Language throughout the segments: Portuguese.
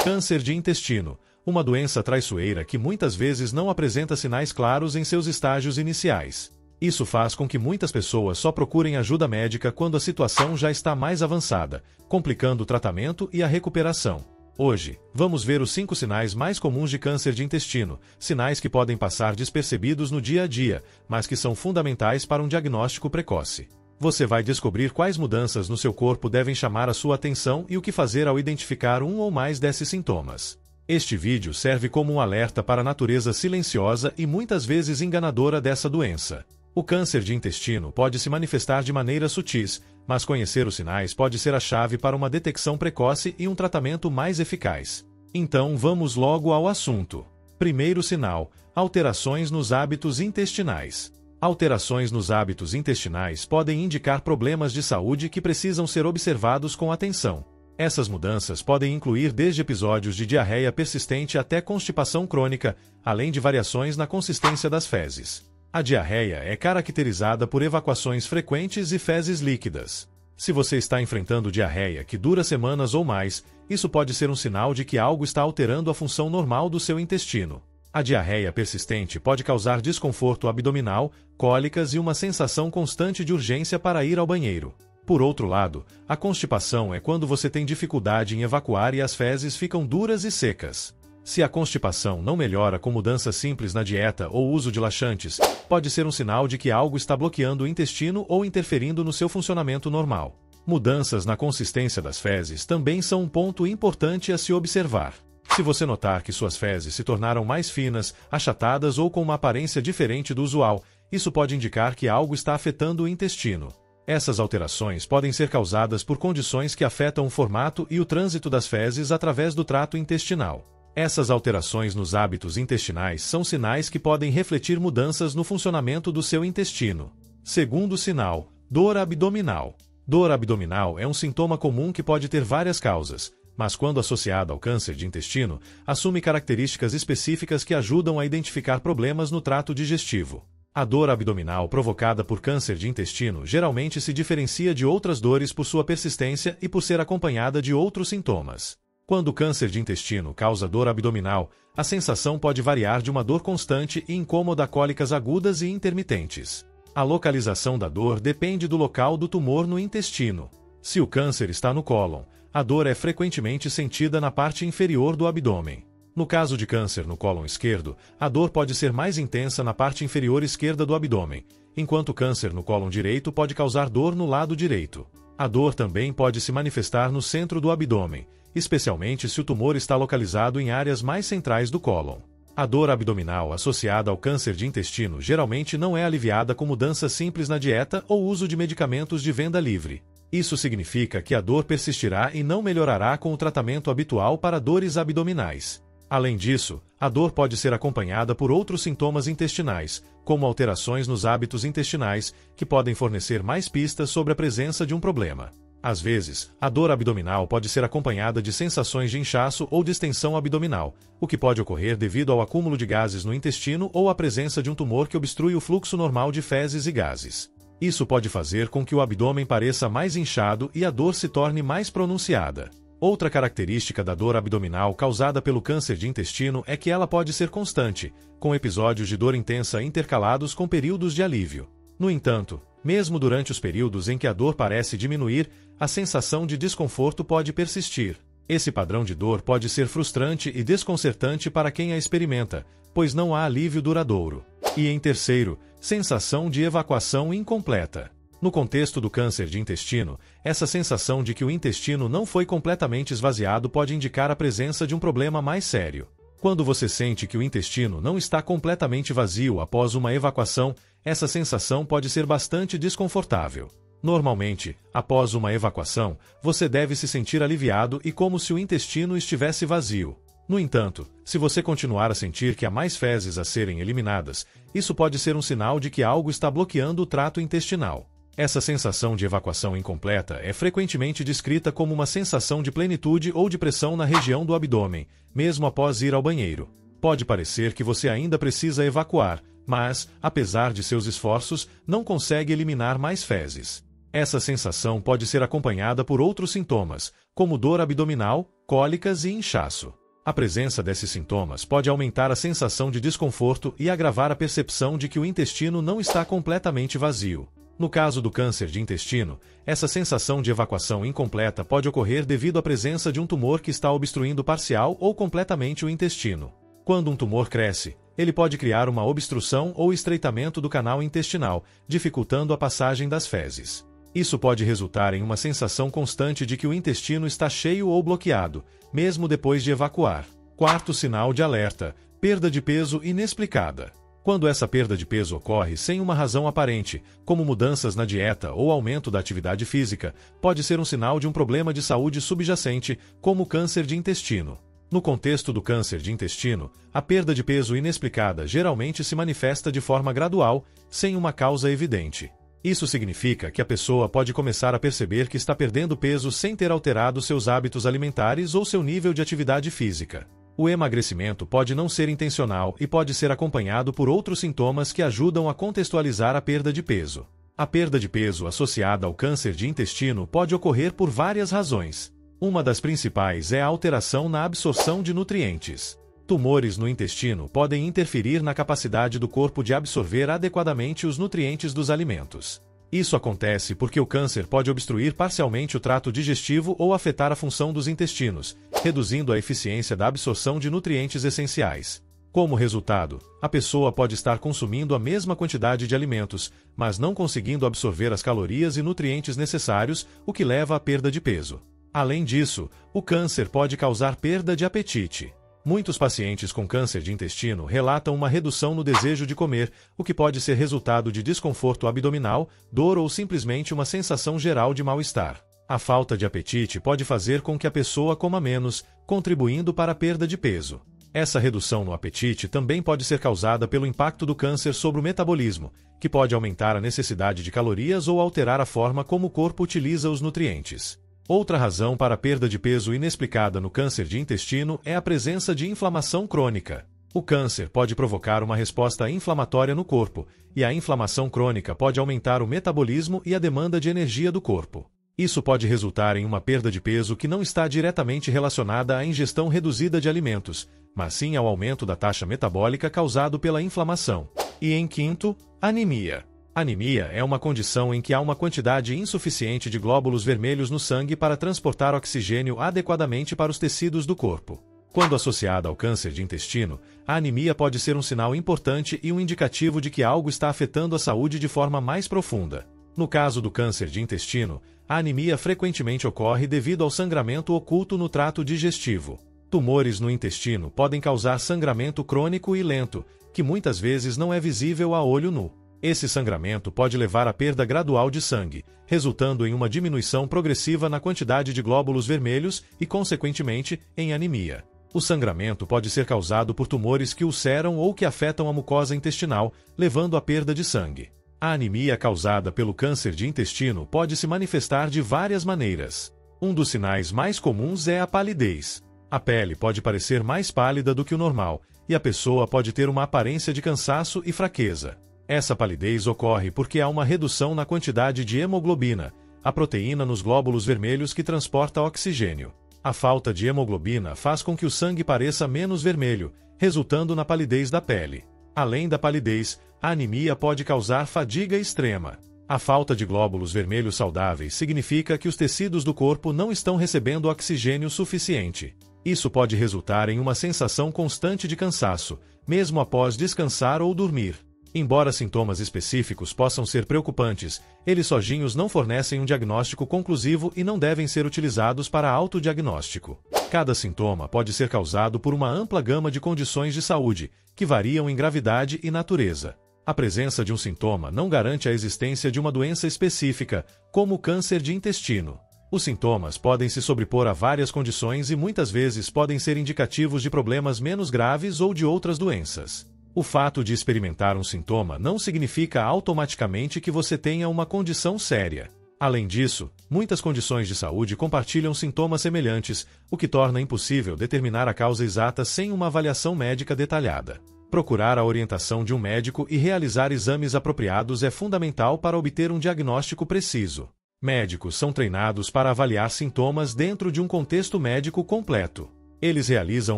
Câncer de intestino, uma doença traiçoeira que muitas vezes não apresenta sinais claros em seus estágios iniciais. Isso faz com que muitas pessoas só procurem ajuda médica quando a situação já está mais avançada, complicando o tratamento e a recuperação. Hoje, vamos ver os 5 sinais mais comuns de câncer de intestino, sinais que podem passar despercebidos no dia a dia, mas que são fundamentais para um diagnóstico precoce. Você vai descobrir quais mudanças no seu corpo devem chamar a sua atenção e o que fazer ao identificar um ou mais desses sintomas. Este vídeo serve como um alerta para a natureza silenciosa e muitas vezes enganadora dessa doença. O câncer de intestino pode se manifestar de maneiras sutis, mas conhecer os sinais pode ser a chave para uma detecção precoce e um tratamento mais eficaz. Então vamos logo ao assunto. Primeiro sinal: alterações nos hábitos intestinais. Alterações nos hábitos intestinais podem indicar problemas de saúde que precisam ser observados com atenção. Essas mudanças podem incluir desde episódios de diarreia persistente até constipação crônica, além de variações na consistência das fezes. A diarreia é caracterizada por evacuações frequentes e fezes líquidas. Se você está enfrentando diarreia que dura semanas ou mais, isso pode ser um sinal de que algo está alterando a função normal do seu intestino. A diarreia persistente pode causar desconforto abdominal, cólicas e uma sensação constante de urgência para ir ao banheiro. Por outro lado, a constipação é quando você tem dificuldade em evacuar e as fezes ficam duras e secas. Se a constipação não melhora com mudanças simples na dieta ou uso de laxantes, pode ser um sinal de que algo está bloqueando o intestino ou interferindo no seu funcionamento normal. Mudanças na consistência das fezes também são um ponto importante a se observar. Se você notar que suas fezes se tornaram mais finas, achatadas ou com uma aparência diferente do usual, isso pode indicar que algo está afetando o intestino. Essas alterações podem ser causadas por condições que afetam o formato e o trânsito das fezes através do trato intestinal. Essas alterações nos hábitos intestinais são sinais que podem refletir mudanças no funcionamento do seu intestino. Segundo sinal: dor abdominal. Dor abdominal é um sintoma comum que pode ter várias causas, mas quando associado ao câncer de intestino, assume características específicas que ajudam a identificar problemas no trato digestivo. A dor abdominal provocada por câncer de intestino geralmente se diferencia de outras dores por sua persistência e por ser acompanhada de outros sintomas. Quando o câncer de intestino causa dor abdominal, a sensação pode variar de uma dor constante e incômoda a cólicas agudas e intermitentes. A localização da dor depende do local do tumor no intestino. Se o câncer está no cólon, a dor é frequentemente sentida na parte inferior do abdômen. No caso de câncer no cólon esquerdo, a dor pode ser mais intensa na parte inferior esquerda do abdômen, enquanto o câncer no cólon direito pode causar dor no lado direito. A dor também pode se manifestar no centro do abdômen, especialmente se o tumor está localizado em áreas mais centrais do cólon. A dor abdominal associada ao câncer de intestino geralmente não é aliviada com mudanças simples na dieta ou uso de medicamentos de venda livre. Isso significa que a dor persistirá e não melhorará com o tratamento habitual para dores abdominais. Além disso, a dor pode ser acompanhada por outros sintomas intestinais, como alterações nos hábitos intestinais, que podem fornecer mais pistas sobre a presença de um problema. Às vezes, a dor abdominal pode ser acompanhada de sensações de inchaço ou distensão abdominal, o que pode ocorrer devido ao acúmulo de gases no intestino ou à presença de um tumor que obstrui o fluxo normal de fezes e gases. Isso pode fazer com que o abdômen pareça mais inchado e a dor se torne mais pronunciada. Outra característica da dor abdominal causada pelo câncer de intestino é que ela pode ser constante, com episódios de dor intensa intercalados com períodos de alívio. No entanto, mesmo durante os períodos em que a dor parece diminuir, a sensação de desconforto pode persistir. Esse padrão de dor pode ser frustrante e desconcertante para quem a experimenta, pois não há alívio duradouro. E em terceiro, sensação de evacuação incompleta. No contexto do câncer de intestino, essa sensação de que o intestino não foi completamente esvaziado pode indicar a presença de um problema mais sério. Quando você sente que o intestino não está completamente vazio após uma evacuação, essa sensação pode ser bastante desconfortável. Normalmente, após uma evacuação, você deve se sentir aliviado e como se o intestino estivesse vazio. No entanto, se você continuar a sentir que há mais fezes a serem eliminadas, isso pode ser um sinal de que algo está bloqueando o trato intestinal. Essa sensação de evacuação incompleta é frequentemente descrita como uma sensação de plenitude ou de pressão na região do abdômen, mesmo após ir ao banheiro. Pode parecer que você ainda precisa evacuar, mas, apesar de seus esforços, não consegue eliminar mais fezes. Essa sensação pode ser acompanhada por outros sintomas, como dor abdominal, cólicas e inchaço. A presença desses sintomas pode aumentar a sensação de desconforto e agravar a percepção de que o intestino não está completamente vazio. No caso do câncer de intestino, essa sensação de evacuação incompleta pode ocorrer devido à presença de um tumor que está obstruindo parcial ou completamente o intestino. Quando um tumor cresce, ele pode criar uma obstrução ou estreitamento do canal intestinal, dificultando a passagem das fezes. Isso pode resultar em uma sensação constante de que o intestino está cheio ou bloqueado, mesmo depois de evacuar. Quarto sinal de alerta: perda de peso inexplicada. Quando essa perda de peso ocorre sem uma razão aparente, como mudanças na dieta ou aumento da atividade física, pode ser um sinal de um problema de saúde subjacente, como câncer de intestino. No contexto do câncer de intestino, a perda de peso inexplicada geralmente se manifesta de forma gradual, sem uma causa evidente. Isso significa que a pessoa pode começar a perceber que está perdendo peso sem ter alterado seus hábitos alimentares ou seu nível de atividade física. O emagrecimento pode não ser intencional e pode ser acompanhado por outros sintomas que ajudam a contextualizar a perda de peso. A perda de peso associada ao câncer de intestino pode ocorrer por várias razões. Uma das principais é a alteração na absorção de nutrientes. Tumores no intestino podem interferir na capacidade do corpo de absorver adequadamente os nutrientes dos alimentos. Isso acontece porque o câncer pode obstruir parcialmente o trato digestivo ou afetar a função dos intestinos, reduzindo a eficiência da absorção de nutrientes essenciais. Como resultado, a pessoa pode estar consumindo a mesma quantidade de alimentos, mas não conseguindo absorver as calorias e nutrientes necessários, o que leva à perda de peso. Além disso, o câncer pode causar perda de apetite. Muitos pacientes com câncer de intestino relatam uma redução no desejo de comer, o que pode ser resultado de desconforto abdominal, dor ou simplesmente uma sensação geral de mal-estar. A falta de apetite pode fazer com que a pessoa coma menos, contribuindo para a perda de peso. Essa redução no apetite também pode ser causada pelo impacto do câncer sobre o metabolismo, que pode aumentar a necessidade de calorias ou alterar a forma como o corpo utiliza os nutrientes. Outra razão para a perda de peso inexplicada no câncer de intestino é a presença de inflamação crônica. O câncer pode provocar uma resposta inflamatória no corpo, e a inflamação crônica pode aumentar o metabolismo e a demanda de energia do corpo. Isso pode resultar em uma perda de peso que não está diretamente relacionada à ingestão reduzida de alimentos, mas sim ao aumento da taxa metabólica causado pela inflamação. E em quinto, anemia. Anemia é uma condição em que há uma quantidade insuficiente de glóbulos vermelhos no sangue para transportar oxigênio adequadamente para os tecidos do corpo. Quando associada ao câncer de intestino, a anemia pode ser um sinal importante e um indicativo de que algo está afetando a saúde de forma mais profunda. No caso do câncer de intestino, a anemia frequentemente ocorre devido ao sangramento oculto no trato digestivo. Tumores no intestino podem causar sangramento crônico e lento, que muitas vezes não é visível a olho nu. Esse sangramento pode levar à perda gradual de sangue, resultando em uma diminuição progressiva na quantidade de glóbulos vermelhos e, consequentemente, em anemia. O sangramento pode ser causado por tumores que ulceram ou que afetam a mucosa intestinal, levando à perda de sangue. A anemia causada pelo câncer de intestino pode se manifestar de várias maneiras. Um dos sinais mais comuns é a palidez. A pele pode parecer mais pálida do que o normal, e a pessoa pode ter uma aparência de cansaço e fraqueza. Essa palidez ocorre porque há uma redução na quantidade de hemoglobina, a proteína nos glóbulos vermelhos que transporta oxigênio. A falta de hemoglobina faz com que o sangue pareça menos vermelho, resultando na palidez da pele. Além da palidez, a anemia pode causar fadiga extrema. A falta de glóbulos vermelhos saudáveis significa que os tecidos do corpo não estão recebendo oxigênio suficiente. Isso pode resultar em uma sensação constante de cansaço, mesmo após descansar ou dormir. Embora sintomas específicos possam ser preocupantes, eles sozinhos não fornecem um diagnóstico conclusivo e não devem ser utilizados para autodiagnóstico. Cada sintoma pode ser causado por uma ampla gama de condições de saúde, que variam em gravidade e natureza. A presença de um sintoma não garante a existência de uma doença específica, como o câncer de intestino. Os sintomas podem se sobrepor a várias condições e muitas vezes podem ser indicativos de problemas menos graves ou de outras doenças. O fato de experimentar um sintoma não significa automaticamente que você tenha uma condição séria. Além disso, muitas condições de saúde compartilham sintomas semelhantes, o que torna impossível determinar a causa exata sem uma avaliação médica detalhada. Procurar a orientação de um médico e realizar exames apropriados é fundamental para obter um diagnóstico preciso. Médicos são treinados para avaliar sintomas dentro de um contexto médico completo. Eles realizam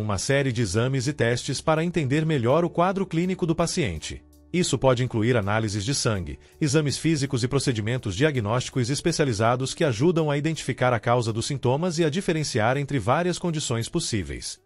uma série de exames e testes para entender melhor o quadro clínico do paciente. Isso pode incluir análises de sangue, exames físicos e procedimentos diagnósticos especializados que ajudam a identificar a causa dos sintomas e a diferenciar entre várias condições possíveis.